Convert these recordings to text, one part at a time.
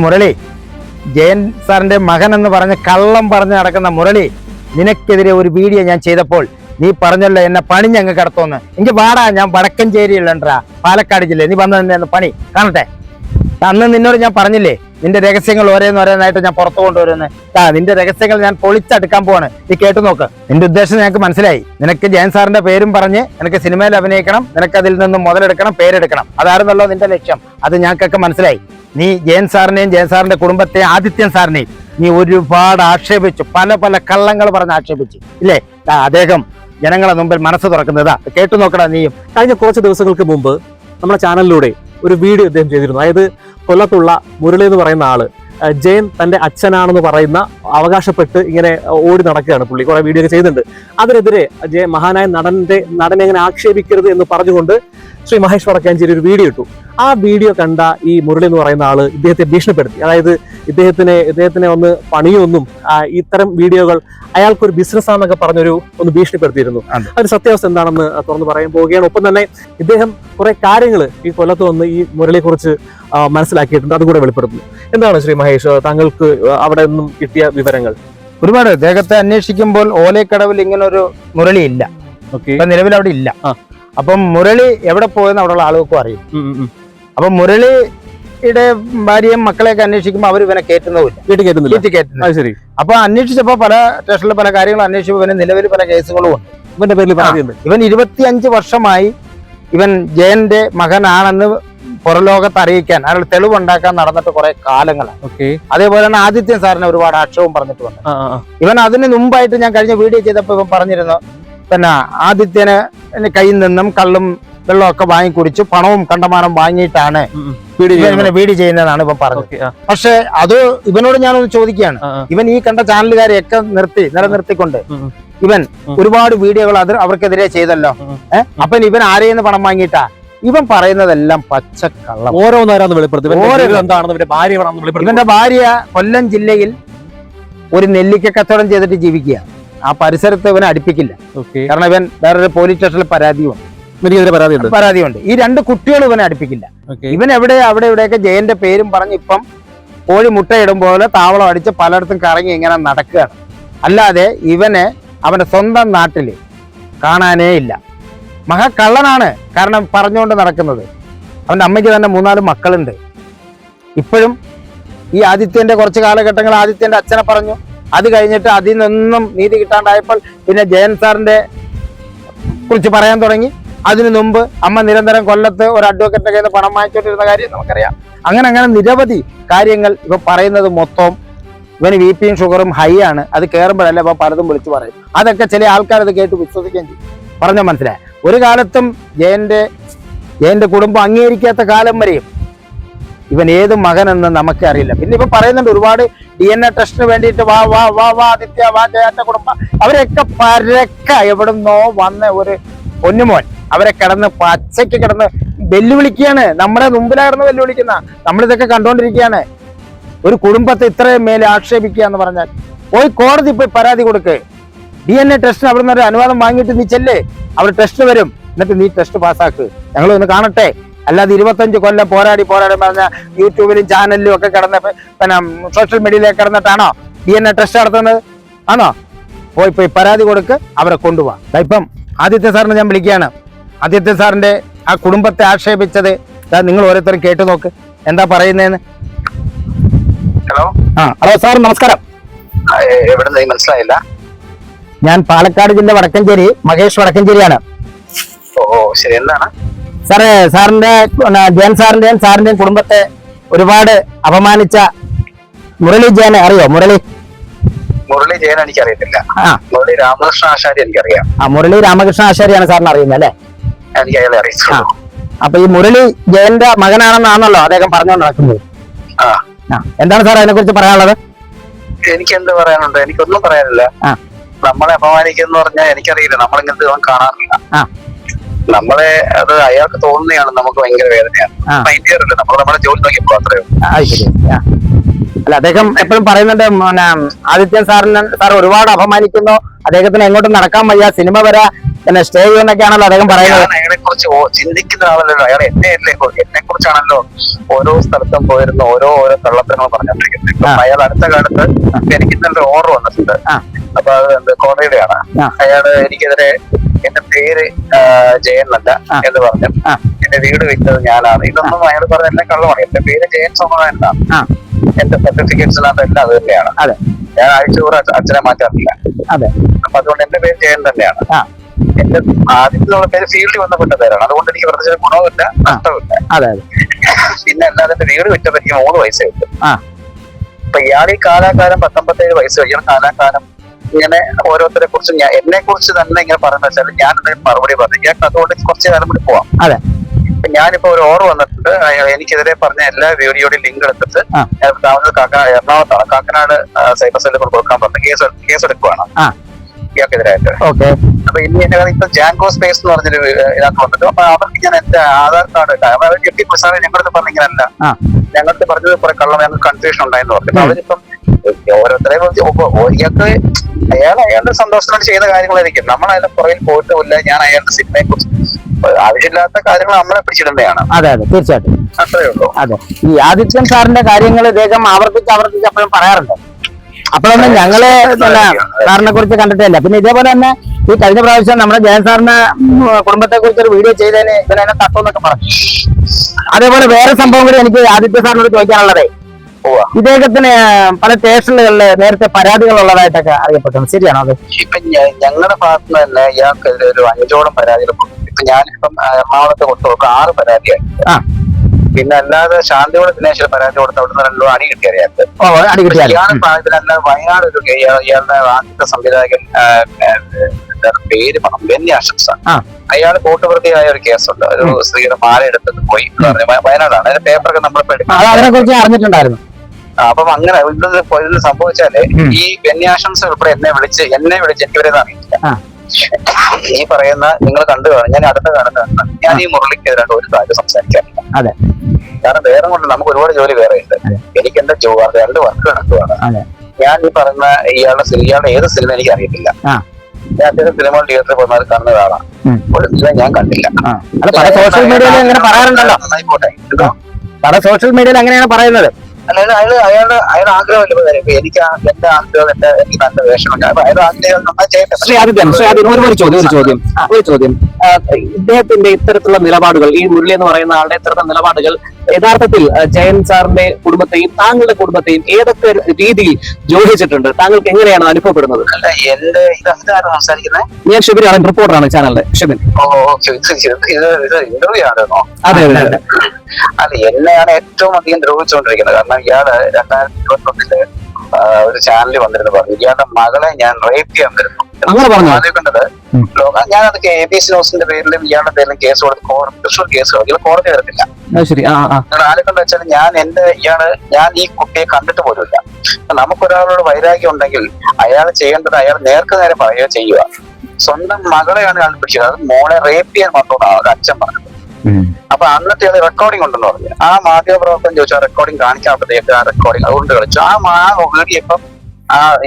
മുരളി, ജയൻ സാറിന്റെ മകൻ എന്ന് പറഞ്ഞ് കള്ളം പറഞ്ഞ് നടക്കുന്ന മുരളി, നിനക്കെതിരെ ഒരു വീഡിയോ ഞാൻ ചെയ്തപ്പോൾ നീ പറഞ്ഞല്ലോ എന്നെ പണി ഞങ്ങൾ കിടത്തോന്ന്. എനിക്ക് വാടാ, ഞാൻ വടക്കഞ്ചേരിയിലുണ്ടാ, പാലക്കാട് ജില്ല. നീ വന്നതിന്റെ പണി കാണട്ടെ. അന്ന് നിന്നോട് ഞാൻ പറഞ്ഞില്ലേ, നിന്റെ രഹസ്യങ്ങൾ ഓരോന്നായിട്ട് ഞാൻ പുറത്തു കൊണ്ടുവരുന്നത്. നിന്റെ രഹസ്യങ്ങൾ ഞാൻ പൊളിച്ചെടുക്കാൻ പോവാണ്. നീ കേട്ടു നോക്ക്. നിന്റെ ഉദ്ദേശം ഞങ്ങൾക്ക് മനസ്സിലായി. നിനക്ക് ജയൻ സാറിന്റെ പേരും പറഞ്ഞ് നിനക്ക് സിനിമയിൽ അഭിനയിക്കണം, നിനക്ക് അതിൽ നിന്നും മുതലെടുക്കണം, പേരെടുക്കണം. അതായിരുന്നല്ലോ നിന്റെ ലക്ഷ്യം. അത് ഞങ്ങൾക്കൊക്കെ മനസ്സിലായി. നീ ജയൻ സാറിനെയും ജയൻ സാറിന്റെ കുടുംബത്തെ ആദിത്യൻ സാറിനെയും നീ ഒരുപാട് ആക്ഷേപിച്ചു, പല പല കള്ളങ്ങൾ പറഞ്ഞ് ആക്ഷേപിച്ചു ഇല്ലേ? അദ്ദേഹം ജനങ്ങളെ മുമ്പിൽ മനസ്സ് തുറക്കുന്നതാ. കേട്ടു നോക്കടാ നീയും. കഴിഞ്ഞ കുറച്ച് ദിവസങ്ങൾക്ക് മുമ്പ് നമ്മുടെ ചാനലിലൂടെ ഒരു വീഡിയോ അദ്ദേഹം ചെയ്തിരുന്നു. അതായത് കൊല്ലത്തുള്ള മുരളി എന്ന് പറയുന്ന ആള് ജയൻ തന്റെ അച്ഛനാണെന്ന് പറയുന്ന അവകാശപ്പെട്ട് ഇങ്ങനെ ഓടി നടക്കുകയാണ്. പുള്ളി കുറെ വീഡിയോ ഒക്കെ ചെയ്യുന്നുണ്ട്. അതിനെതിരെ മഹാനായ നടനെ എങ്ങനെ ആക്ഷേപിക്കരുത് എന്ന് പറഞ്ഞുകൊണ്ട് ശ്രീ മഹേഷ് വടക്കാഞ്ചേരി ഒരു വീഡിയോ ഇട്ടു. ആ വീഡിയോ കണ്ട ഈ മുരളി എന്ന് പറയുന്ന ആള് ഇദ്ദേഹത്തെ ഭീഷണിപ്പെടുത്തി. അതായത് ഇദ്ദേഹത്തിനെ ഒന്ന് പണിയൊന്നും ഇത്തരം വീഡിയോകൾ അയാൾക്കൊരു ബിസിനസ്സാന്നൊക്കെ ഒന്ന് ഭീഷണിപ്പെടുത്തിയിരുന്നു. അതിന് സത്യാവസ്ഥ എന്താണെന്ന് തുറന്ന് പറയാൻ പോവുകയാണ്. ഒപ്പം തന്നെ ഇദ്ദേഹം കുറെ കാര്യങ്ങൾ ഈ കൊല്ലത്ത് വന്ന് ഈ മുരളിയെ കുറിച്ച് മനസ്സിലാക്കിയിട്ടുണ്ട്, അതുകൂടെ വെളിപ്പെടുത്തുന്നു. എന്താണ് ശ്രീ മഹേഷ് താങ്കൾക്ക് അവിടെ നിന്നും കിട്ടിയ വിവരങ്ങൾ? ഒരുപാട് അദ്ദേഹത്തെ അന്വേഷിക്കുമ്പോൾ ഓലക്കടവിൽ ഇങ്ങനെ ഒരു മുരളി ഇല്ല. നിലവിൽ അവിടെ ഇല്ല. അപ്പം മുരളി എവിടെ പോയെന്ന് അവിടെയുള്ള ആളുകൾക്കും അറിയും. അപ്പൊ മുരളിയുടെ ഭാര്യയും മക്കളെയൊക്കെ അന്വേഷിക്കുമ്പോൾ അവർ ഇവനെ കയറ്റുന്നതില്ല, വീട്ടിൽ കയറ്റുന്നില്ല. ശരി. അപ്പൊ അന്വേഷിച്ചപ്പോ പല സ്റ്റേഷനിൽ പല കാര്യങ്ങൾ അന്വേഷിച്ചപ്പോൾ ഇവന് നിലവിൽ പല കേസുകളും ഉണ്ട്. ഇവന്റെ പേരിൽ പരാതിയുണ്ട്. ഇവൻ 25 വർഷമായി ഇവൻ ജയന്റെ മകനാണെന്ന് പുറലോകത്ത് അറിയിക്കാൻ അയാൾ തെളിവുണ്ടാക്കാൻ നടന്നിട്ട് കുറെ കാലങ്ങളാണ്. അതേപോലെ തന്നെ ആദിത്യൻ സാറിന് ഒരുപാട് ആക്ഷേപം പറഞ്ഞിട്ടുണ്ട്. ഇവൻ അതിന് മുമ്പായിട്ട് ഞാൻ കഴിഞ്ഞ വീഡിയോ ചെയ്തപ്പോ ഇവൻ പറഞ്ഞിരുന്നു, പിന്നെ ആദിത്യന് കയ്യിൽ നിന്നും കള്ളും വെള്ളമൊക്കെ വാങ്ങിക്കുടിച്ചു പണവും കണ്ടമാനം വാങ്ങിയിട്ടാണ് ഇവനെ വീഡിയോ ചെയ്യുന്നതാണ് ഇവൻ പറഞ്ഞത്. പക്ഷെ അത് ഇവനോട് ഞാനൊന്ന് ചോദിക്കുകയാണ്. ഇവൻ ഈ കണ്ട ചാനലുകാരെയൊക്കെ നിലനിർത്തിക്കൊണ്ട് ഇവൻ ഒരുപാട് വീഡിയോകൾ അവർക്കെതിരെ ചെയ്തല്ലോ. അപ്പൊ ഇവൻ ആരെയെന്ന് പണം വാങ്ങിയിട്ടാ? ഇവൻ പറയുന്നതെല്ലാം പച്ചക്കള്ളം. ഇവന്റെ ഭാര്യ കൊല്ലം ജില്ലയിൽ ഒരു നെല്ലിക്ക കച്ചവടം ചെയ്തിട്ട് ജീവിക്കുക. ആ പരിസരത്ത് ഇവനെ അടുപ്പിക്കില്ല. കാരണം ഇവൻ വേറൊരു പോലീസ് സ്റ്റേഷനിൽ പരാതിയുണ്ട്. ഈ 2 കുട്ടികൾ ഇവനെ അടുപ്പിക്കില്ല. ഇവൻ അവിടെ ഇവിടെയൊക്കെ ജയന്റെ പേരും പറഞ്ഞ് ഇപ്പം കോഴി മുട്ടയിടും പോലെ താവളം അടിച്ച് പലയിടത്തും കറങ്ങി ഇങ്ങനെ നടക്കുകയാണ്. അല്ലാതെ ഇവനെ അവന്റെ സ്വന്തം നാട്ടില് കാണാനേ ഇല്ല. മഹാകള്ളനാണ്. കാരണം പറഞ്ഞുകൊണ്ട് നടക്കുന്നത്. അവന്റെ അമ്മയ്ക്ക് തന്നെ 3-4 മക്കളുണ്ട്. ഇപ്പോഴും ഈ ആദിത്യന്റെ കുറച്ച് കാലഘട്ടങ്ങൾ ആദിത്യന്റെ അച്ഛനെ പറഞ്ഞു. അത് കഴിഞ്ഞിട്ട് അതിൽ നിന്നൊന്നും നീതി കിട്ടാണ്ടായപ്പോൾ പിന്നെ ജയൻ സാറിന്റെ കുറിച്ച് പറയാൻ തുടങ്ങി. അതിനു മുമ്പ് അമ്മ നിരന്തരം കൊല്ലത്ത് ഒരു അഡ്വക്കേറ്റിന്റെ കയ്യിൽ നിന്ന് പണം വാങ്ങിച്ചോണ്ടിരുന്ന കാര്യം നമുക്കറിയാം. അങ്ങനെ നിരവധി കാര്യങ്ങൾ ഇവ പറയുന്നത് മൊത്തം ഇവന് BP-യും ഷുഗറും ഹൈ ആണ്. അത് കയറുമ്പോഴല്ലേ ഇപ്പൊ പലതും വിളിച്ചു പറയും. അതൊക്കെ ചില ആൾക്കാർ അത് കേട്ട് വിശ്വസിക്കുകയും ചെയ്യും. പറഞ്ഞ മനസ്സിലായി. ഒരു കാലത്തും ജയന്റെ കുടുംബം അംഗീകരിക്കാത്ത കാലം വരെയും ഇവൻ ഏത് മകനെന്ന് നമുക്ക് അറിയില്ല. പിന്നെ ഇപ്പൊ പറയുന്നുണ്ട് ഒരുപാട് DNA ടെസ്റ്റിന് വേണ്ടിയിട്ട് വാ ആദിത്യ വാ ജയന്റെ കുടുംബം അവരൊക്കെ പരക്ക എവിടുന്നോ വന്ന ഒരു പൊന്നുമോൻ അവരെ പച്ചയ്ക്ക് കിടന്ന് വെല്ലുവിളിക്കുകയാണ്. നമ്മുടെ മുമ്പിലായിരുന്നു വെല്ലുവിളിക്കുന്ന. നമ്മളിതൊക്കെ കണ്ടോണ്ടിരിക്കുകയാണ്. ഒരു കുടുംബത്തെ ഇത്രയും മേലെ ആക്ഷേപിക്കുക എന്ന് പറഞ്ഞാൽ പോയി കോടതി പോയി പരാതി കൊടുക്ക്. DNA ടെസ്റ്റിന് അവിടുന്ന് ഒരു അനുവാദം വാങ്ങിയിട്ട് നീ ചെല്ലേ. അവർ ടെസ്റ്റ് വരും. എന്നിട്ട് നീ ടെസ്റ്റ് പാസ്സാക്ക്. ഞങ്ങൾ ഒന്ന് കാണട്ടെ. അല്ലാതെ 25 കൊല്ലം പോരാടി പറഞ്ഞ യൂട്യൂബിലും ചാനലിലും ഒക്കെ കിടന്ന് പിന്നെ സോഷ്യൽ മീഡിയയിലേക്ക് കിടന്നിട്ടാണോ DNA ടെസ്റ്റ് നടത്തുന്നത്? ആണോ? പോയി പരാതി കൊടുക്ക്. അവരെ കൊണ്ടുപോവാ. ഇപ്പം ആദിത്യ സാറിനെ ഞാൻ വിളിക്കുകയാണ്. ആദിത്യ സാറിന്റെ ആ കുടുംബത്തെ ആക്ഷേപിച്ചത് നിങ്ങൾ ഓരോരുത്തരും കേട്ടു നോക്ക് എന്താ പറയുന്നതെന്ന്. ഹലോ സാർ, നമസ്കാരം. മനസ്സിലായില്ല. ഞാൻ പാലക്കാട് ജില്ല വടക്കഞ്ചേരി മഹേഷ് വടക്കഞ്ചേരിയാണ്. ശരി, എന്താണ് സാറേ? സാറിന്റെ ജയൻ സാറിന്റെയും കുടുംബത്തെ ഒരുപാട് അപമാനിച്ച മുരളി ജയനെ അറിയോ? മുരളി ജയൻ എനിക്ക് അറിയത്തില്ല. മുരളി രാമകൃഷ്ണ ആശാരി എനിക്കറിയാം. മുരളി രാമകൃഷ്ണ ആശാരിയാണ് സാറിന് അറിയുന്നത് അല്ലേ? എനിക്ക് അയാളെ അറിയിച്ചു. അപ്പൊ ഈ മുരളി ജയന്റെ മകനാണെന്നാണല്ലോ അദ്ദേഹം പറഞ്ഞുകൊണ്ട് നടക്കുന്നത്. എന്താണ് സാർ അതിനെ കുറിച്ച് പറയാനുള്ളത്? എനിക്ക് എന്ത് പറയാനുണ്ട്? എനിക്കൊന്നും പറയാനില്ല. നമ്മളെ അപമാനിക്കുന്ന പറഞ്ഞാൽ എനിക്കറിയില്ല. നമ്മളിങ്ങനത്തെ കാണാറില്ല. നമ്മളെ അത് അയാൾക്ക് തോന്നുന്നതാണ്. നമുക്ക് ഭയങ്കര വേദനയാണ്. മൈൻഡ് ചെയ്യാറില്ല. നമ്മൾ നമ്മുടെ ജോലി നോക്കിയപ്പോ അത്രയോ. അല്ല, അദ്ദേഹം എപ്പോഴും പറയുന്നുണ്ട് ആദിത്യൻ സാർ ഒരുപാട് അപമാനിക്കുന്നു, അദ്ദേഹത്തിന് എങ്ങോട്ടും നടക്കാൻ വയ്യ, സിനിമ വരാ പിന്നെ സ്റ്റേ ചെയ്യുമെന്നൊക്കെയാണല്ലോ അദ്ദേഹം പറയുന്നത്. ഞാൻ അയാളെ കുറിച്ച് ചിന്തിക്കുന്ന ആളല്ലോ, അയാൾ എന്നെ കുറിച്ചാണല്ലോ ഓരോ സ്ഥലത്തും പോയിരുന്ന ഓരോ കള്ളത്തരങ്ങൾ പറഞ്ഞോണ്ടിരിക്കുന്നത്. ഇപ്പൊ അയാൾ അടുത്ത കാലത്ത് എനിക്ക് ഇന്നലെ ഓർഡർ വന്നിട്ടുണ്ട്. അപ്പൊ അത് കോടതിയുടെയാണ്. അയാള് എനിക്കെതിരെ എന്റെ പേര് ജയൻ അല്ല എന്ന് പറഞ്ഞു, എന്റെ വീട് വിറ്റത് ഞാനാണ്. ഇതൊന്നും അയാൾ പറഞ്ഞ എല്ലാം കള്ളമാണ്. എന്റെ പേര് ജയൻ സോമനാഥൻ എന്നാണ്. എന്റെ സർട്ടിഫിക്കറ്റ്സിനകത്ത് എല്ലാം അത് തന്നെയാണ്. ഞാൻ ആഴ്ച അച്ഛനെ മാറ്റാറില്ല. അപ്പൊ അതുകൊണ്ട് എന്റെ പേര് ജയൻ തന്നെയാണ്. എന്റെ ആദ്യത്തിലുള്ള പേര് ഫീൽഡിൽ ബന്ധപ്പെട്ട പേരാണ്. അതുകൊണ്ട് എനിക്ക് പ്രത്യേകിച്ച് ഗുണവുമില്ല, നഷ്ടമില്ല. പിന്നെ അല്ലാതെ എന്റെ വീട് വിറ്റപ്പോ എനിക്ക് 3 വയസ്സേ ഉള്ളൂ. അപ്പൊ ഇയാൾ ഈ കാലാകാലം 19 വയസ്സ് ഇയാൾ കാലാകാലം ഇങ്ങനെ ഓരോരുത്തരെ കുറിച്ച് എന്നെ കുറിച്ച് തന്നെ ഇങ്ങനെ പറയുന്ന വെച്ചാൽ ഞാൻ മറുപടി പറഞ്ഞു. ഇയാൾക്ക് അതുകൊണ്ട് കുറച്ച് കാലം കൂടി പോവാം. ഞാനിപ്പോ ഒരു ഓർഡർ വന്നിട്ടുണ്ട്. എനിക്കെതിരെ പറഞ്ഞ എല്ലാ വീഡിയോയുടെയും ലിങ്ക് എടുത്തിട്ട് ഞാൻ താമസ എറണാകുളത്താണ്, കാക്കനാട് സൈബർ സെല്ലിൽ കൊടുക്കാൻ പറഞ്ഞു. കേസ് എടുക്കുവാണ് ഇയാൾക്കെതിരായിട്ട്. അപ്പൊ ഇനി എന്റെ ഇപ്പൊ ജാങ്കോ സ്പേസ് എന്ന് പറഞ്ഞൊരു ഇതിനകത്ത് വന്നിട്ട് അപ്പൊ അവർക്ക് ഞാൻ എന്റെ ആധാർ കാർഡ് അവർ കിട്ടി സാറേ ഞങ്ങളുടെ പറഞ്ഞിങ്ങനല്ല, ഞങ്ങൾക്ക് പറഞ്ഞത് കുറെ കള്ളം, ഞങ്ങൾക്ക് കൺഫ്യൂഷൻ ഉണ്ടായെന്ന് പറഞ്ഞു. അവരിപ്പം ഓരോരുത്തരെയും ഇയാൾക്ക് അയാളുടെ സന്തോഷത്തോടെ ചെയ്ത കാര്യങ്ങളായിരിക്കും. നമ്മൾ അതിന്റെ പുറകിൽ പോയിട്ടുമില്ല. ഞാൻ അയാളുടെ സിനിമയെ കുറിച്ച് ആവശ്യമില്ലാത്ത കാര്യങ്ങൾ നമ്മളെ പിടിച്ചിടുന്നതാണ്. അതെ തീർച്ചയായിട്ടും അത്രേ ഉള്ളൂ. ഈ ആദിത്യൻ സാറിന്റെ കാര്യങ്ങൾ ഇദ്ദേഹം ആവർത്തിച്ച് അപ്പോഴും പറയാറുണ്ട്. അപ്പോഴൊന്നും ഞങ്ങള് സാറിനെ കുറിച്ച് കണ്ടിട്ടില്ല. പിന്നെ ഇതേപോലെ തന്നെ ഈ കഴിഞ്ഞ പ്രാവശ്യം നമ്മുടെ ജയൻ സാറിന്റെ കുടുംബത്തെ കുറിച്ച് ഒരു വീഡിയോ ചെയ്തതിന് ഇവനെ തട്ടുമെന്നൊക്കെ പറഞ്ഞു. അതേപോലെ വേറെ സംഭവം കൂടി എനിക്ക് ആദിത്യ സാറിനോട് ചോദിക്കാനുള്ളതേ, ഇദ്ദേഹത്തിന് പല സ്റ്റേഷനുകളില് നേരത്തെ പരാതികൾ ഉള്ളതായിട്ടൊക്കെ അറിയപ്പെട്ടു. ശരിയാണോ അത്? ഇപ്പൊ ഞങ്ങളുടെ ഭാഗത്ത് നിന്ന് തന്നെ ഇയാൾക്കെതിരെ ഒരു 5ഓളം പരാതികൾ. ഇപ്പൊ ഞാനിപ്പം എറണാകുളത്ത് കൊടുത്തു 6 പരാതിയായി. പിന്നെ അല്ലാതെ ശാന്തിയോട് ദിനേശ് പരാതി കൊടുത്ത അവിടുന്ന് 2 അടി കിട്ടിയ അറിയാത്ത. ഇതിനല്ലാതെ വയനാട് ഒരു ഇയാളുടെ ആദ്യത്തെ സംവിധായകൻ പേര് ബെന്യാശംസ, അയാൾ കൂട്ടുപ്രതിയായ ഒരു കേസുണ്ട്. ഒരു സ്ത്രീയുടെ മാല എടുത്തിട്ട് പോയി വയനാടാണ്. അതിന്റെ പേപ്പറൊക്കെ നമ്മളിപ്പോ അറിഞ്ഞിട്ടുണ്ടായിരുന്നു. അപ്പം അങ്ങനെ ഇതിൽ സംഭവിച്ചാല് ഈ ബെന്യാശംസ ഉൾപ്പെടെ എന്നെ വിളിച്ച് എനിക്കിവരെ അറിയില്ല. ഈ പറയുന്ന നിങ്ങൾ കണ്ടു കാണും. ഞാൻ അടുത്ത കാലത്ത് ഞാൻ ഈ മുരളിക്കെതിരായിട്ട് ഒരു കാര്യം സംസാരിക്കാറില്ല. കാരണം വേറെ കൊണ്ട് നമുക്ക് ഒരുപാട് ജോലി വേറെ ഉണ്ട്. എനിക്ക് എന്റെ 2 വർക്ക് നടത്തുവാണ്. ഞാൻ ഈ പറയുന്ന ഇയാളുടെ ഏത് സിനിമ എനിക്ക് അറിയത്തില്ല. ഞാൻ അദ്ദേഹം സിനിമ തിയേറ്ററിൽ പോയി കാണുന്ന ഒരാളാണ്. ഒരു സിനിമ ഞാൻ കണ്ടില്ല. സോഷ്യൽ മീഡിയയിൽ അങ്ങനെ പറയാറുണ്ടല്ലോ. പല സോഷ്യൽ മീഡിയയിൽ അങ്ങനെയാണ് പറയുന്നത്. അതായത് അയാളുടെ ആഗ്രഹമല്ല. എനിക്ക് എന്റെ ആഗ്രഹം എനിക്ക് നല്ല വേഷമുണ്ട്. അയാളുടെ ആഗ്രഹം നന്നായി ചെയ്യട്ടെ. ഒരു ചോദ്യം ഇദ്ദേഹത്തിന്റെ ഇത്തരത്തിലുള്ള നിലപാടുകൾ, ഈ മുരളി എന്ന് പറയുന്ന ആളുടെ ഇത്തരത്തിലുള്ള നിലപാടുകൾ യഥാർത്ഥത്തിൽ ജയൻ സാറിന്റെ കുടുംബത്തെയും താങ്കളുടെ കുടുംബത്തെയും ഏതൊക്കെ രീതിയിൽ ദ്രോഹിച്ചിട്ടുണ്ട്? താങ്കൾക്ക് എങ്ങനെയാണ് അനുഭവപ്പെടുന്നത്? അല്ല എന്റെ ഇതാരും സംസാരിക്കുന്നത് ഞാൻ ഷിബിനാണ്, റിപ്പോർട്ടറാണ് ചാനലിലെ ഷിബിൻ. ഇന്റർവ്യൂ ആണെന്നോ? അതെ. അല്ല എന്നെയാണ് ഏറ്റവും അധികം ദ്രോഹിച്ചുകൊണ്ടിരിക്കുന്നത്. കാരണം ഇയാള് 2021 ഒരു ചാനലിൽ വന്നിരുന്നു പറഞ്ഞു ഇയാളുടെ മകളെ ഞാൻ റേപ്പ് ചെയ്യാൻ വരുന്നു. ആലോചിക്കേണ്ടത് ഞാനത് ABC ന്യൂസിന്റെ പേരിലും ഇയാളുടെ പേരിലും കേസ് കൊടുത്ത് തൃശ്ശൂർ കേസ് കൊടുത്ത് കോടതി വരത്തില്ല. ആലോചിക്കേണ്ട വെച്ചാൽ ഞാൻ ഈ കുട്ടിയെ കണ്ടിട്ട് പോലുമില്ല. നമുക്കൊരാളോട് വൈരാഗ്യം ഉണ്ടെങ്കിൽ അയാൾ ചെയ്യേണ്ടത് അയാൾ നേരെ പറയുകയോ ചെയ്യുക. സ്വന്തം മകളെയാണ് അയാൾ പിടിച്ചത്. അത് മോളെ റേപ്പ് ചെയ്യാൻ മാത്രമാണ് ഒരു അച്ഛൻ പറഞ്ഞത്. അപ്പൊ അന്നത്തെ അത് റെക്കോർഡിംഗ് ഉണ്ടെന്ന് പറഞ്ഞു. ആ മാധ്യമപ്രവർത്തനം ചോദിച്ചു ആ റെക്കോർഡിംഗ് കാണിക്കാത്തതേക്ക് ആ റെക്കോർഡിംഗ് അതുകൊണ്ട് കളിച്ചു. ആ വീഡിയോ ഇപ്പം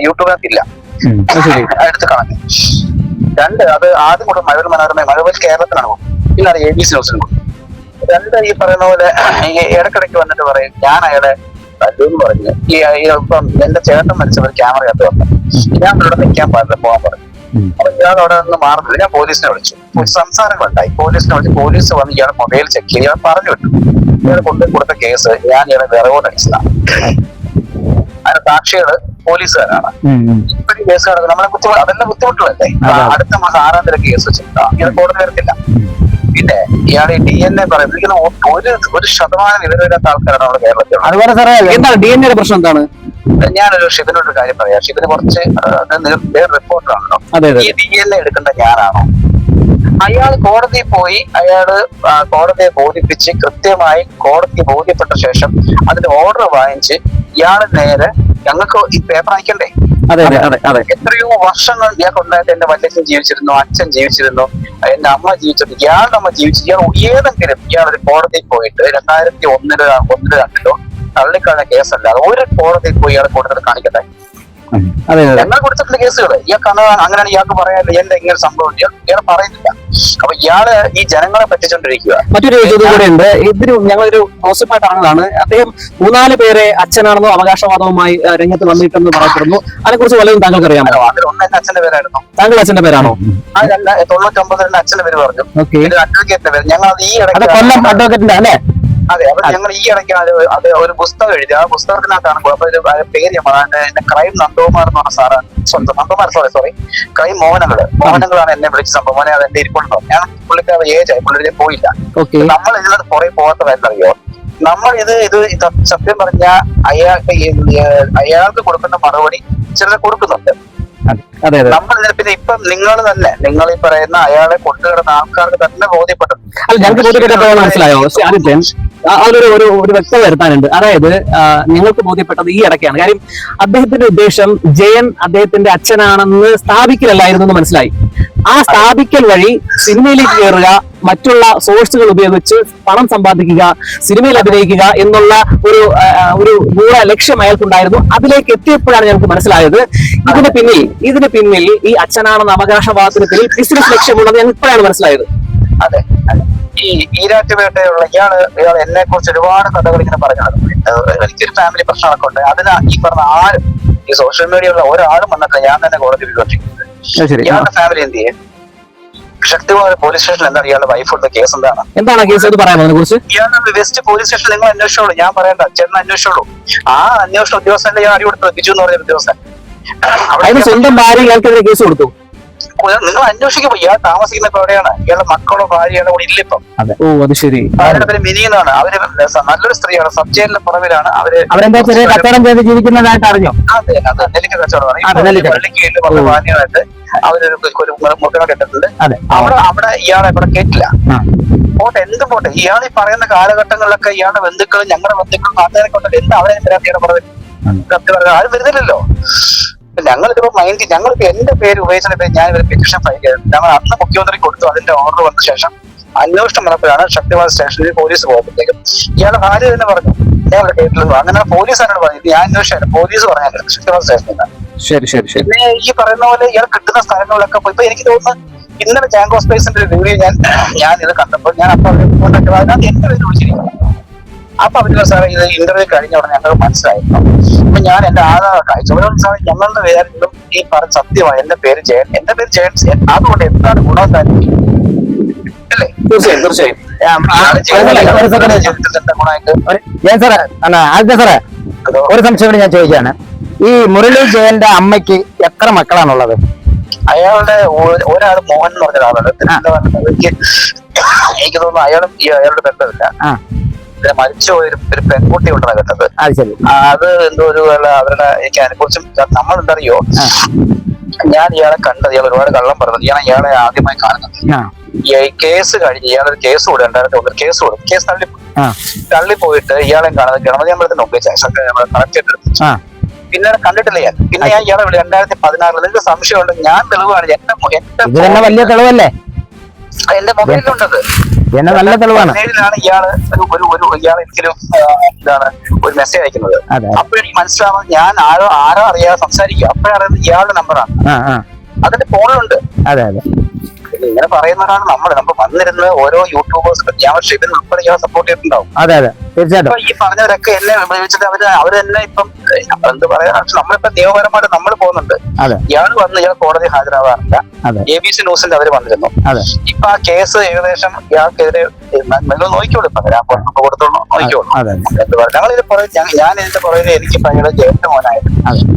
യൂട്യൂബിനകത്തില്ല, എടുത്ത് കളഞ്ഞു. 2 അത് ആദ്യം കൂടെ മഴവിൽ കേരളത്തിലാണ് പോകും. പിന്നെ അത് ABC ന്യൂസിനും കൊടുക്കും. 2 ഈ പറയുന്ന പോലെ ഇടക്കിടയ്ക്ക് വന്നിട്ട് പറയും ഞാൻ അയാളെ തല്ലൂന്ന് പറഞ്ഞു. ഇപ്പം എന്റെ ചേട്ടൻ മരിച്ചവർ ക്യാമറയകത്ത് വന്നു. ഞാൻ ഇവിടെ നിൽക്കാൻ പാടില്ല, പോകാൻ പറഞ്ഞു. അപ്പൊ ഇയാൾ അവിടെ നിന്ന് മാറുന്നത്. ഞാൻ പോലീസിനെ വിളിച്ചു. സംസാരങ്ങളുണ്ടായി. പോലീസിനെ വിളിച്ച് പോലീസ് വന്ന് ഇയാളെ മൊബൈൽ ചെക്ക് ചെയ്ത് ഇയാൾ പറഞ്ഞു വിട്ടു. ഇയാൾ കൊണ്ടുപോയി കൊടുത്ത കേസ് ഞാൻ ഇയാളെ വിറകോട് അടിച്ചതാണ്. അതിന്റെ സാക്ഷികള് പോലീസുകാരാണ്. ഇപ്പോഴും കേസ് നടക്കുന്നത് നമ്മളെ അതെല്ലാം ബുദ്ധിമുട്ടുള്ളല്ലേ. അടുത്ത മാസം 6-ാം തീയതി കേസ് വെച്ചിട്ടുണ്ടാവും. ഇയാൾ കോടതി വരത്തില്ല. പിന്നെ ഇയാൾ DNA പറയുന്നത് ഒരു ശതമാനം വിവരമില്ലാത്ത ആൾക്കാരാണ് നമ്മുടെ കേരളത്തിൽ. അതുപോലെ സാറേ എന്താണ് DNA പ്രശ്നം എന്താണ്? ഞാനൊരു ഷിബിനോട് കാര്യം പറയാം. ഷിബിന് കുറച്ച് റിപ്പോർട്ടറാണല്ലോ. ഈ DNA എടുക്കേണ്ട ഞാനാണോ? അയാൾ കോടതിയിൽ പോയി കോടതിയെ ബോധിപ്പിച്ച് കൃത്യമായി കോടതി ബോധ്യപ്പെട്ട ശേഷം അതിന്റെ ഓർഡർ വാങ്ങിച്ച് ഇയാള് നേരെ ഞങ്ങൾക്ക് ഈ പേപ്പർ അയക്കണ്ടേ? എത്രയോ വർഷങ്ങൾ ഇയാൾക്ക് ഉണ്ടായിട്ട് എന്റെ വല്യച്ഛൻ ജീവിച്ചിരുന്നു, അച്ഛൻ ജീവിച്ചിരുന്നു, എന്റെ അമ്മ ജീവിച്ചിരുന്നു, ഇയാളുടെ അമ്മ ജീവിച്ചു. ഏതെങ്കിലും ഇയാളൊരു കോടതിയിൽ പോയിട്ട് 2001-2 തള്ളിക്കളഞ്ഞ കേസല്ലാതെ ഒരു കോടതിയിൽ പോയി ഇയാളെ കൊടുത്തിട്ട് കാണിക്കട്ടെ. അതെ അതെ. ഞങ്ങൾ കൊടുത്തിട്ടുള്ള കേസുകൾ ഇയാൾക്ക് അങ്ങനെയാണ് ഇയാൾക്ക് പറയാനില്ല എന്റെ ഇങ്ങനെ സംഭവം ഇയാൾ പറയുന്നില്ല. അപ്പൊ ഇയാള് ഈ ജനങ്ങളെ പറ്റിച്ചോണ്ടിരിക്കുക. മറ്റൊരു ചോദ്യം കൂടെ ഉണ്ട്. ഇതിന് ഞങ്ങളൊരു പോസിറ്റീവായിട്ട് ആണെന്നാണ് അദ്ദേഹം 3-4 പേരെ അച്ഛനാണെന്നോ അവകാശവാദവുമായി രംഗത്ത് വന്നിട്ടെന്ന് പറയപ്പെടുന്നു. അതിനെക്കുറിച്ച് വല്ലതും താങ്കൾക്ക് അറിയാമോ? അതിലൊന്ന് എന്റെ അച്ഛന്റെ പേരായിരുന്നു. താങ്കൾ അച്ഛന്റെ പേരാണോ? ആ 99 എന്റെ അച്ഛന്റെ പേര് പറഞ്ഞു. അഡ്വക്കേറ്റിന്റെ പേര്. ഞങ്ങൾ അത് ഈ കൊല്ലം അഡ്വക്കേറ്റിന്റെ അല്ലേ? അതെ. അപ്പൊ ഞങ്ങൾ ഈ ഇടയ്ക്കാണ് അത് ഒരു പുസ്തകം എഴുതി. ആ പുസ്തകത്തിനകത്താണ് അപ്പൊ പേര് എന്റെ ക്രൈം നന്ദകുമാർ എന്ന് പറഞ്ഞ സാറ് സ്വന്തം നന്ദകുമാർ സോറി ക്രൈം മോഹനങ്ങളാണ് എന്നെ വിളിച്ച സംഭവം. മോനെ അത് എന്റെ ഇരിപ്പുണ്ടോ? ഞാൻ പുള്ളിക്കാരുടെ ഏജായി, പുള്ളിയെ പോയില്ല. നമ്മൾ ഇതിനകത്ത് പുറകെ പോകാത്ത എന്തറിയോ, നമ്മൾ ഇത് സത്യം പറഞ്ഞ അയാൾക്ക് കൊടുക്കുന്ന മറുപടി ചിലർ കൊടുക്കുന്നുണ്ട്. നമ്മൾ ഇതിന് പിന്നെ ഇപ്പം നിങ്ങൾ ഈ പറയുന്ന അയാളെ കൊണ്ടുകിടന്ന ആൾക്കാർക്ക് തന്നെ ബോധ്യപ്പെട്ടു. അല്ല, ഞങ്ങൾക്ക് ബോധ്യപ്പെട്ടപ്പോൾ മനസ്സിലായോ ആദിത്യൻ? അതിലൊരു വ്യക്തത വരുത്താനുണ്ട്. അതായത് നിങ്ങൾക്ക് ബോധ്യപ്പെട്ടത് ഈ ഇടയ്ക്കാണ്. കാര്യം അദ്ദേഹത്തിന്റെ ഉദ്ദേശം ജയൻ അദ്ദേഹത്തിന്റെ അച്ഛനാണെന്ന് സ്ഥാപിക്കലല്ലായിരുന്നു എന്ന് മനസ്സിലായി. ആ സ്ഥാപിക്കൽ വഴി സിനിമയിലേക്ക് കയറുക, മറ്റുള്ള സോഴ്സുകൾ ഉപയോഗിച്ച് പണം സമ്പാദിക്കുക, സിനിമയിൽ അഭിനയിക്കുക എന്നുള്ള ഒരു ഗൂഢ ലക്ഷ്യം അയാൾക്കുണ്ടായിരുന്നു. അതിലേക്ക് എത്തിയപ്പോഴാണ് ഞങ്ങൾക്ക് മനസ്സിലായത് ഇതിന് പിന്നിൽ ഈ അച്ഛനാണെന്ന അവകാശവാദത്തിന് പിന്നിൽ ബിസിനസ് ലക്ഷ്യമുള്ളത് ഞങ്ങൾക്ക് ഇപ്പോഴാണ് മനസ്സിലായത്. അതെ, ഈ ഈരാറ്റുപേട്ടയുള്ള ഇയാൾ എന്നെ കുറിച്ച് ഒരുപാട് കഥകൾ ഇങ്ങനെ പറഞ്ഞത്. എനിക്കൊരു ഫാമിലി പ്രശ്നമൊക്കെ ഉണ്ട്. അതിന് ഈ പറഞ്ഞ ആരും ഈ സോഷ്യൽ മീഡിയയിലുള്ള ഒരാളും വന്നിട്ട് ഞാൻ തന്നെ കോടതി വിമർശിക്കുന്നത്. ഇയാളുടെ ഫാമിലി എന്ത് ചെയ്യും? ശക്തിവാദ പോലീസ് സ്റ്റേഷനിൽ എന്താ ഇയാളുടെ വൈഫുള്ള കേസ് എന്താണ് കേസ് പറയാൻ കുറിച്ച്? ഇയാളുടെ വെസ്റ്റ് പോലീസ് സ്റ്റേഷനിൽ നിങ്ങൾ അന്വേഷിച്ചോളൂ. ഞാൻ പറയണ്ട, ചേട്ടൻ അന്വേഷിച്ചോളൂ. ആ അന്വേഷണ ഉദ്യോഗസ്ഥന്റെ ഞാൻ അടികൊടുത്തത് ബിജു എന്ന് പറഞ്ഞ ഉദ്യോഗസ്ഥൻ. സ്വന്തം ഭാര്യ ഇയാൾക്കെതിരെ കേസ് കൊടുത്തു. നിങ്ങൾ അന്വേഷിക്കുമ്പോ ഇയാൾ താമസിക്കുന്ന എവിടെയാണ്? ഇയാളുടെ മക്കളോ ഭാര്യയുടെ കൂടെ ഇല്ലിപ്പം. അത് ശരി. അവരുടെ പേര് മിനി എന്നാണ്. അവര് നല്ലൊരു സ്ത്രീയാണ്. സബ് ജയിലിന്റെ പുറവിലാണ് അവരെന്താ ചെറിയ കച്ചവടം ചെയ്ത് ജീവിക്കുന്നതായിട്ട് അറിഞ്ഞോ? അതെ, അത് നെല്ലിക്ക കച്ചവടമാണ്. പള്ളിക്കീഴിൽ വളരെ മാന്യമായിട്ട് അവരൊരു മുട്ട ഇട്ടിട്ടുണ്ട്. അവിടെ ഇയാളെ ഇവിടെ കേട്ടില്ല. പോട്ടെ, എന്ത് പോട്ടെ. ഇയാൾ ഈ പറയുന്ന കാലഘട്ടങ്ങളിലൊക്കെ ഇയാളുടെ ബന്ധുക്കളും ഞങ്ങളുടെ ബന്ധുക്കളും നാട്ടുകാരെ കൊണ്ടല്ലോ എന്താ അവരെ പറഞ്ഞു ആരും വരുന്നില്ലല്ലോ. ഞങ്ങളിപ്പോ ഞങ്ങളിപ്പോ എന്റെ പേര് ഉപയോഗിച്ച ഞാൻ ഒരു പെറ്റീഷൻ ഫയൽ ചെയ്തു. ഞങ്ങൾ അന്ന് മുഖ്യമന്ത്രി കൊടുത്തു. അതിന്റെ ഓർഡർ വന്ന ശേഷം അന്വേഷണം വന്നപ്പോഴാണ് ശക്തിവാദ സ്റ്റേഷനിൽ പോലീസ് പോകുമ്പോഴത്തേക്കും ഇയാളുടെ ഭാര്യ തന്നെ പറഞ്ഞു ഞാൻ ഇവിടെ കേട്ടിരുന്നു. അങ്ങനെ പോലീസാരോട് പറഞ്ഞു. ഞാൻ അന്വേഷിച്ചാണ്, പോലീസ് പറഞ്ഞു ശക്തിവാദ സ്റ്റേഷനിലാണ്. പിന്നെ ഈ പറയുന്ന പോലെ ഇയാൾ കിട്ടുന്ന സ്ഥലങ്ങളിലൊക്കെ പോയി. ഇപ്പൊ എനിക്ക് തോന്നുന്നു ഇന്നലെ ജാങ്കോ സ്പേസിന്റെ ഒരു വീഡിയോ ഞാൻ ഇത് കണ്ടപ്പോൾ ഞാൻ അപ്പൊ അതിനകത്ത് എന്റെ പേര് വിളിച്ചിരിക്കുന്നു. അപ്പൊ അവര് സാറേ ഇത് ഇന്റർവ്യൂ കഴിഞ്ഞ ഉടനെ ഞങ്ങൾക്ക് മനസ്സിലായിരുന്നു. അപ്പൊ ഞാൻ എന്റെ ആധാർ അയച്ചു. സാറേ ഞങ്ങളുടെ പേരും ഈ പറഞ്ഞ സത്യമാണ്. എന്റെ പേര് ജയൻ. അതുകൊണ്ട് എന്താണ് ഗുണം തന്നെ അല്ലേ? തീർച്ചയായും. ഒരു സംശയം ഞാൻ ചോദിക്കാണ്. ഈ മുരളി ജയന്റെ അമ്മയ്ക്ക് എത്ര മക്കളാണുള്ളത്? അയാളുടെ ഒരാൾ മോഹൻ എന്ന് പറഞ്ഞ ഒരാളുണ്ട്. എനിക്ക് തോന്നുന്നു അയാളുടെ ബന്ധമില്ല. മരിച്ച ഒരു പെൺകുട്ടി ഉണ്ടെന്നാ കേട്ടത്. അത് എന്തോ അവരുടെ എനിക്ക് അതിനെക്കുറിച്ചും നമ്മൾ എന്തറിയോ, ഞാൻ ഇയാളെ കണ്ടത് ഇയാൾ ഒരുപാട് കള്ളം പറഞ്ഞത്. ഇയാളെ ആദ്യമായി കാണുന്നത് ഈ കേസ് കഴിഞ്ഞ് ഇയാളൊരു കേസ് കൂടെ ഉണ്ടായിരുന്നു. കേസ് തള്ളിപ്പോയിട്ട് ഇയാളെ കാണുന്നത് ഗണപതി അമ്പലത്തിന്റെ മുമ്പേ കണക്ട് ചെയ്തെടുത്തു. പിന്നെ കണ്ടിട്ടില്ല ഞാൻ. പിന്നെ ഞാൻ ഇയാളെ 2016 നിങ്ങൾക്ക് സംശയമുണ്ട്, ഞാൻ തെളിവാണ്. എന്റെ വലിയ തെളിവല്ലേ? എന്റെ മൊബൈലിലുണ്ടത്. നല്ല തെളിവാണ്. ഇയാള് എനിക്കൊരു ഒരു മെസ്സേജ് അയക്കുന്നത്. അപ്പോഴെനിക്ക് മനസ്സിലാവുന്നത് ഞാൻ ആരോ അറിയാതെ സംസാരിക്കുക. അപ്പോഴറിയുന്നത് ഇയാളുടെ നമ്പറാണ്. അതിന്റെ ഫോണിലുണ്ട്. ഇങ്ങനെ പറയുന്നവരാണ് നമ്മൾ വന്നിരുന്നത്. ഓരോ യൂട്യൂബേഴ്സ് ഞാൻ ഷിബിൻ ഉൾപ്പെടെ ഇയാളെ സപ്പോർട്ട് ചെയ്തിട്ടുണ്ടാവും. തീർച്ചയായിട്ടും. ഈ പറഞ്ഞവരൊക്കെ എന്നെ ഉപയോഗിച്ചിട്ട് അവര് തന്നെ ഇപ്പം എന്ത് പറയാ, നമ്മളിപ്പോ നിയമപരമായിട്ട് നമ്മൾ പോകുന്നുണ്ട്. ഇയാൾ വന്ന് ഇയാൾ കോടതി ഹാജരാവാറില്ല. ABC ന്യൂസിന്റെ അവര് വന്നിരുന്നു. ഇപ്പൊ ആ കേസ് ഏകദേശം ഇയാൾക്കെതിരെ നിങ്ങൾ നോക്കിക്കോളൂ. കൊടുത്തോളൂ, നോക്കിക്കോളൂ. ഞങ്ങളിത് ഞാൻ ഇതിന്റെ പുറകിൽ എനിക്ക് ഭയങ്കര ജയന്റെ മോനായിട്ട്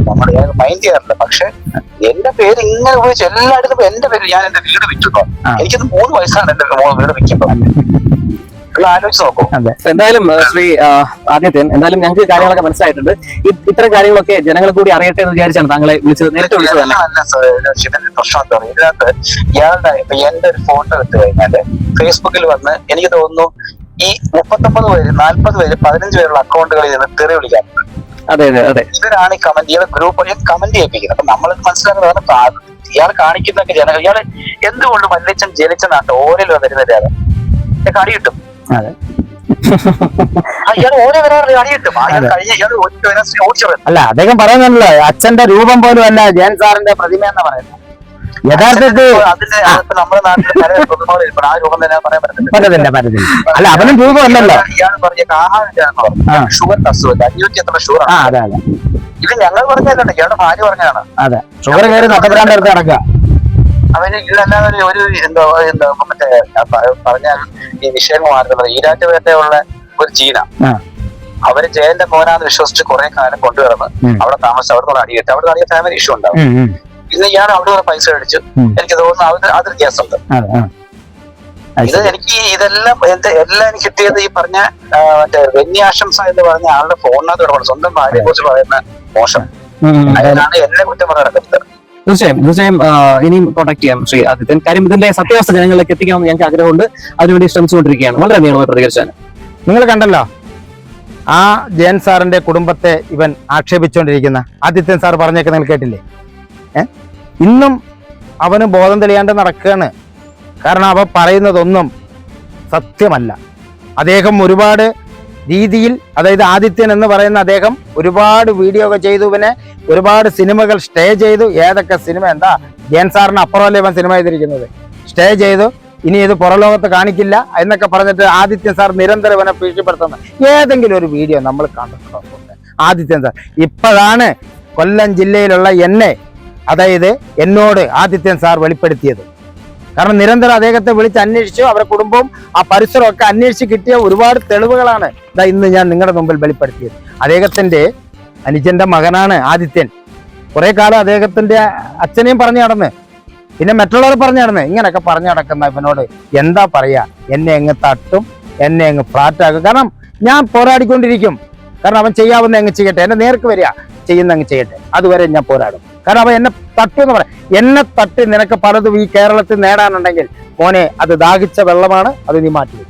നമ്മൾ മൈൻഡ് ചെയ്യാറില്ല. പക്ഷെ എന്റെ പേര് ഇങ്ങനെ ഉപയോഗിച്ച് എല്ലായിടത്തും എന്റെ പേര് ഞാൻ എന്റെ വീട് വിൽക്കുന്നു. എനിക്കത് 3 വയസ്സാണ് എന്റെ വീട് വിൽക്കുമ്പോൾ. ആലോചിച്ച് നോക്കൂ. എന്തായാലും ശ്രീ ആദിത്യൻ, എന്തായാലും ഞങ്ങൾക്ക് കാര്യങ്ങളൊക്കെ മനസ്സിലായിട്ടുണ്ട്. ഇത്തരം കാര്യങ്ങളൊക്കെ ജനങ്ങൾ കൂടി അറിയട്ടെ എന്ന് വിചാരിച്ചാണ് താങ്കളെ വിളിച്ചത്, നേരിട്ട് വിളിച്ചത്. പ്രശ്നം ഇതിനകത്ത് ഇയാളുടെ എന്റെ ഒരു ഫോട്ടോ എടുത്തു കഴിഞ്ഞാല് ഫേസ്ബുക്കിൽ വന്ന് എനിക്ക് തോന്നുന്നു ഈ 39 പേര് 40 പേര് 15 പേരുള്ള അക്കൗണ്ടുകളിൽ നിന്ന് തെറി വിളിക്കാറുണ്ട്. ഇവരാണ് ഈ കമന്റ് ഇയാളെ ഗ്രൂപ്പ് കമന്റ് ചെയ്യിപ്പിക്കുന്നത്. അപ്പൊ നമ്മൾ മനസ്സിലാക്കുന്നത് ഇയാൾ കാണിക്കുന്നൊക്കെ ജനങ്ങൾ ഇയാള് എന്തുകൊണ്ട് വല്ലിച്ചൻ ജനിച്ച നാട്ട് ഓരോ വരുന്നില്ല. കടി കിട്ടും. ഇയാൾ ഓരോ വരാറില്ല അടി കിട്ടും. അയാൾ കഴിഞ്ഞ ഇയാൾ ഓടിച്ചു. അല്ല, അദ്ദേഹം പറയുന്നുണ്ടല്ലോ അച്ഛന്റെ രൂപം പോലും അല്ല ജയൻ സാറിന്റെ പ്രതിമ എന്ന് പറയുന്നത്. യഥാർത്ഥത്തിൽ നമ്മുടെ നാട്ടിൽ പല പ്രതിമകൾ ഇരിപ്പുണ്ട്. ആ രൂപം തന്നെ പറയാൻ പറ്റത്തില്ല. അല്ല, അവനും രൂപമല്ലല്ലോ. ഇയാൾ പറഞ്ഞ ആഹാരം ഷുഗർ അസുഖം 500 എത്ര ഷുഗർ. അതെ അതെ, ഇത് ഞങ്ങൾ പറഞ്ഞല്ലോ, ഇയാളുടെ ഭാര്യ പറഞ്ഞതാണ്. അതെ, ഷുഗർ കയറി നട്ടപ്രാന്റെ അടുത്ത് നടക്കുക. അവന് ഇതല്ലാതെ ഒരു എന്താ മറ്റേ പറഞ്ഞാൽ ഈ വിഷയങ്ങൾ മാറുന്നത് ഈരാറ്റുപേട്ടയുള്ള ഒരു ചീന. അവര് ജയന്റെ മോനാന്ന് വിശ്വസിച്ച് കുറെ കാലം കൊണ്ടുവരുന്നത് അവിടെ താമസിച്ച് അവിടെ അടി കിട്ടും. അവിടെ അധികം ഫാമിലി ഇഷ്യൂ ഉണ്ടാവും. പിന്നെ ഇയാൾ അവിടെ കുറെ പൈസ മേടിച്ചു. എനിക്ക് തോന്നുന്നു അതൊരു കേസുണ്ട്. ഇത് എനിക്ക് ഇതെല്ലാം എല്ലാം എനിക്ക് കിട്ടിയത് ഈ പറഞ്ഞ മറ്റേ വെന്യാശംസ എന്ന് പറഞ്ഞ ആളുടെ ഫോണിനകത്ത് ഇടപെടും. സ്വന്തം ഭാര്യയെ കുറിച്ച് പറയുന്ന മോശം. അതിനാണ് എന്നെ കുറ്റം പറയാൻ നടക്കുന്നത്. തീർച്ചയായും ഇനിയും പ്രൊട്ടക്ട് ചെയ്യാം ശ്രീ ആദിത്യൻ. കാര്യം ഇതിന്റെ സത്യാവസ്ഥ ജനങ്ങളിലേക്ക് എത്തിക്കാമെന്ന് ഞങ്ങൾക്ക് ആഗ്രഹമുണ്ട്. അതിനുവേണ്ടി ശ്രമിച്ചുകൊണ്ടിരിക്കുകയാണ്. വളരെ നീളമായി പ്രതികരിച്ചാണ്. നിങ്ങൾ കണ്ടല്ലോ ആ ജയൻ സാറിന്റെ കുടുംബത്തെ ഇവൻ ആക്ഷേപിച്ചുകൊണ്ടിരിക്കുന്ന ആദിത്യൻ സാർ പറഞ്ഞൊക്കെ നിങ്ങൾ കേട്ടില്ലേ? ഇന്നും അവന് ബോധം തെളിയാണ്ട് നടക്കുകയാണ്. കാരണം അവ പറയുന്നതൊന്നും സത്യമല്ല. അദ്ദേഹം ഒരുപാട് രീതിയിൽ, അതായത് ആദിത്യൻ എന്ന് പറയുന്ന അദ്ദേഹം ഒരുപാട് വീഡിയോ ഒക്കെ ചെയ്തു. ഇവനെ ഒരുപാട് സിനിമകൾ സ്റ്റേ ചെയ്തു. ഏതൊക്കെ സിനിമ, എന്താ ജയൻ സാറിന് അപ്പുറമല്ലേ ഇവൻ സിനിമ ചെയ്തിരിക്കുന്നത്? സ്റ്റേ ചെയ്തു. ഇനി ഇത് പുറലോകത്ത് കാണിക്കില്ല എന്നൊക്കെ പറഞ്ഞിട്ട് ആദിത്യൻ സാർ നിരന്തരം ഇവനെ ഭീഷണിപ്പെടുത്തുന്നത് ഏതെങ്കിലും ഒരു വീഡിയോ നമ്മൾ കണ്ടിട്ടുണ്ടോ? ആദിത്യൻ സാർ ഇപ്പോഴാണ് കൊല്ലം ജില്ലയിലുള്ള എന്നെ, അതായത് എന്നോട് ആദിത്യൻ സാർ വെളിപ്പെടുത്തിയത്. കാരണം നിരന്തരം അദ്ദേഹത്തെ വിളിച്ച് അന്വേഷിച്ചു. അവരുടെ കുടുംബവും ആ പരിസരമൊക്കെ അന്വേഷിച്ച് കിട്ടിയ ഒരുപാട് തെളിവുകളാണ് ഇന്ന് ഞാൻ നിങ്ങളുടെ മുമ്പിൽ വെളിപ്പെടുത്തിയത്. അദ്ദേഹത്തിന്റെ അനുജന്റെ മകനാണ് ആദിത്യൻ. കുറെ കാലം അദ്ദേഹത്തിന്റെ അച്ഛനെയും പറഞ്ഞു നടന്ന്, പിന്നെ മറ്റുള്ളവർ പറഞ്ഞു നടന്ന്, ഇങ്ങനെയൊക്കെ പറഞ്ഞു നടക്കുന്ന ഇവനോട് എന്താ പറയാ? എന്നെ അങ്ങ് തട്ടും, എന്നെ അങ്ങ് ഫ്ലാറ്റാക്കും. കാരണം ഞാൻ പോരാടിക്കൊണ്ടിരിക്കും. കാരണം അവൻ ചെയ്യാവുന്ന അങ്ങ് ചെയ്യട്ടെ, എന്നെ നേർക്ക് വരിക, ചെയ്യുന്ന അങ്ങ് ചെയ്യട്ടെ, അതുവരെ ഞാൻ പോരാടും. കാരണം അവൻ എന്നെ തട്ടു എന്ന് പറയാം. എന്നെ തട്ടി നിനക്ക് പലതും ഈ കേരളത്തിൽ നേടാനുണ്ടെങ്കിൽ മോനെ, അത് ദാഹിച്ച വെള്ളമാണ്, അത് നീ മാറ്റി.